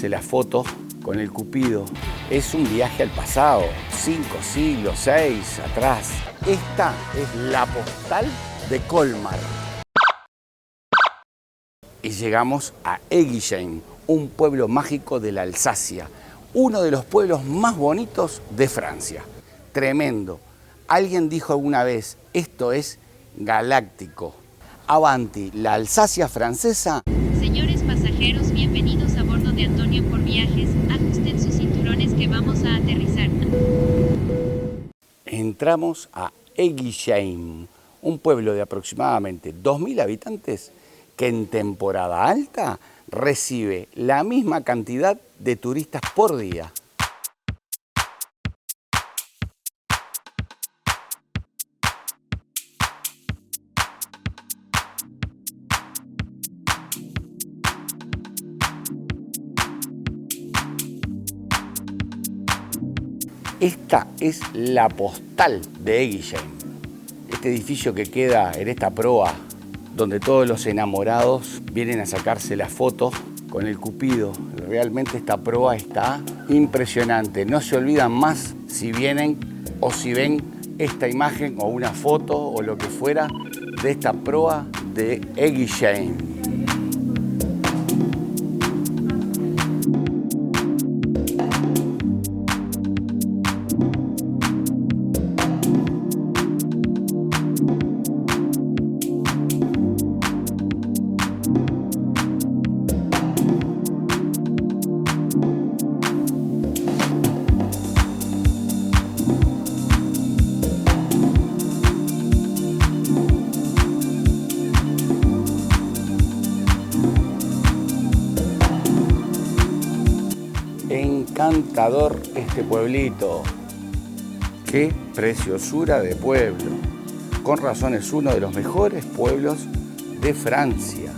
La foto con el Cupido es un viaje al pasado, 5 siglos, 6 atrás. Esta es la postal de Colmar. Y llegamos a Eguisheim, un pueblo mágico de la Alsacia, uno de los pueblos más bonitos de Francia. Tremendo. Alguien dijo alguna vez, esto es galáctico. Avanti, la Alsacia francesa. Señores pasajeros, bienvenidos a bordo de Antonio por Viajes. Ajusten sus cinturones que vamos a aterrizar. Entramos a Eguisheim, un pueblo de aproximadamente 2.000 habitantes que en temporada alta recibe la misma cantidad de turistas por día. Esta es la postal de Eguisheim, este edificio que queda en esta proa donde todos los enamorados vienen a sacarse la foto con el Cupido. Realmente esta proa está impresionante. No se olvidan más si vienen o si ven esta imagen o una foto o lo que fuera de esta proa de Eguisheim. Encantador este pueblito. Qué preciosura de pueblo. Con razón es uno de los mejores pueblos de Francia.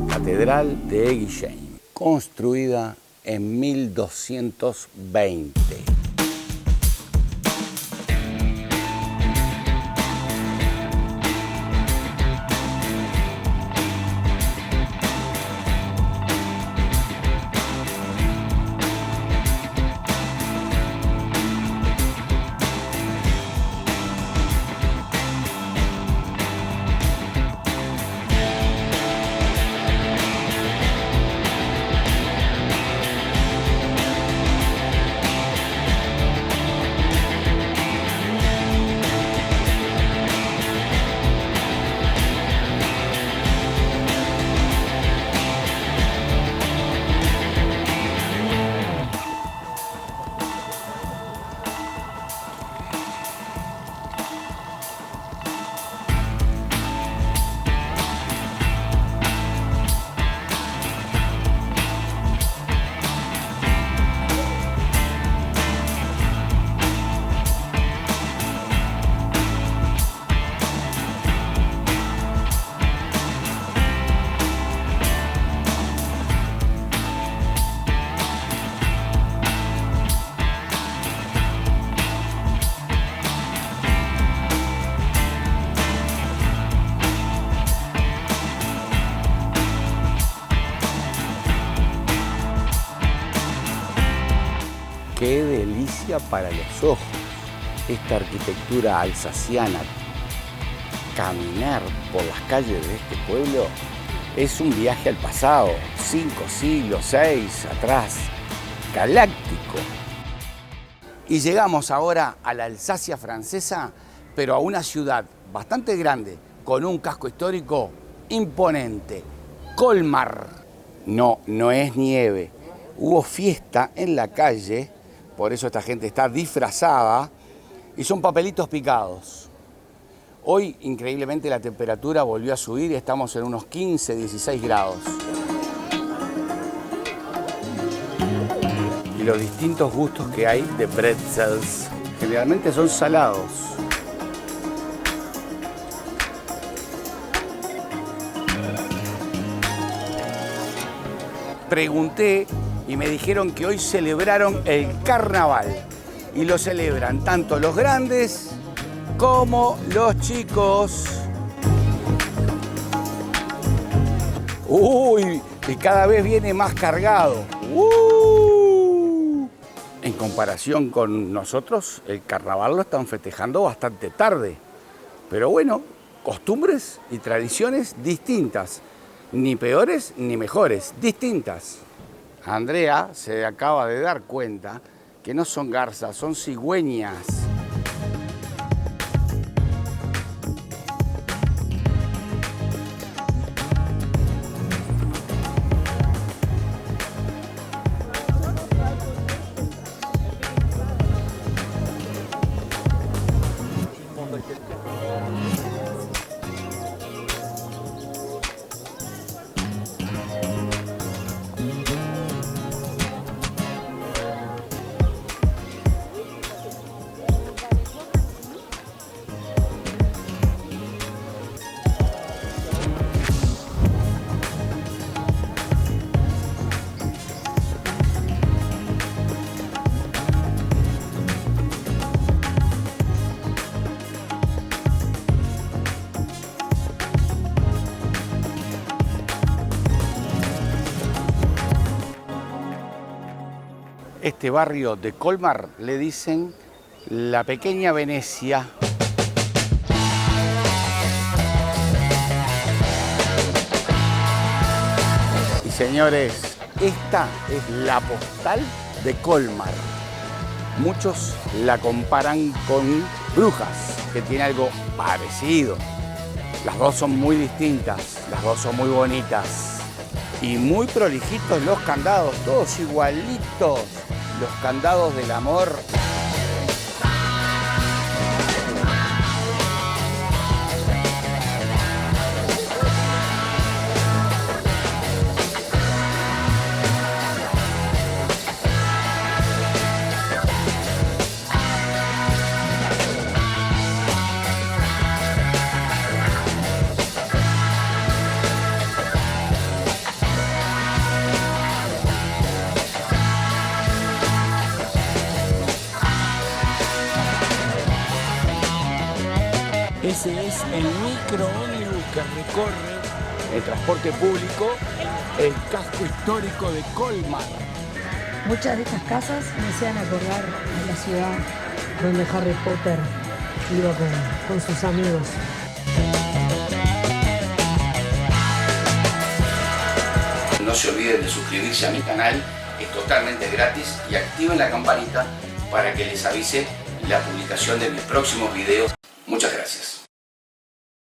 Catedral de Eguisheim, construida en 1220. Qué delicia para los ojos esta arquitectura alsaciana caminar por las calles de este pueblo es un viaje al pasado, 5 siglos, 6 atrás, galáctico. Y llegamos ahora a la Alsacia francesa, pero a una ciudad bastante grande, con un casco histórico imponente, Colmar. No es nieve. Hubo fiesta en la calle, por eso esta gente está disfrazada, y son papelitos picados. Hoy, increíblemente, la temperatura volvió a subir y estamos en unos 15, 16 grados. Y los distintos gustos que hay de pretzels, generalmente son salados. Pregunté y me dijeron que hoy celebraron el carnaval. Y lo celebran tanto los grandes como los chicos. Uy, y cada vez viene más cargado. En comparación con nosotros, el carnaval lo están festejando bastante tarde. Pero bueno, costumbres y tradiciones distintas. Ni peores ni mejores, distintas. Andrea se acaba de dar cuenta que no son garzas, son cigüeñas. Este barrio de Colmar le dicen la pequeña Venecia. Y señores, esta es la postal de Colmar. Muchos la comparan con Brujas, que tiene algo parecido. Las dos son muy distintas, las dos son muy bonitas. Y muy prolijitos los candados, todos igualitos. Los candados del amor. Ese es el microómnibus que recorre El transporte público, el casco histórico de Colmar. Muchas de estas casas me hacían acordar de la ciudad donde Harry Potter iba con sus amigos. No se olviden de suscribirse a mi canal, es totalmente gratis, y activen la campanita para que les avise la publicación de mis próximos videos.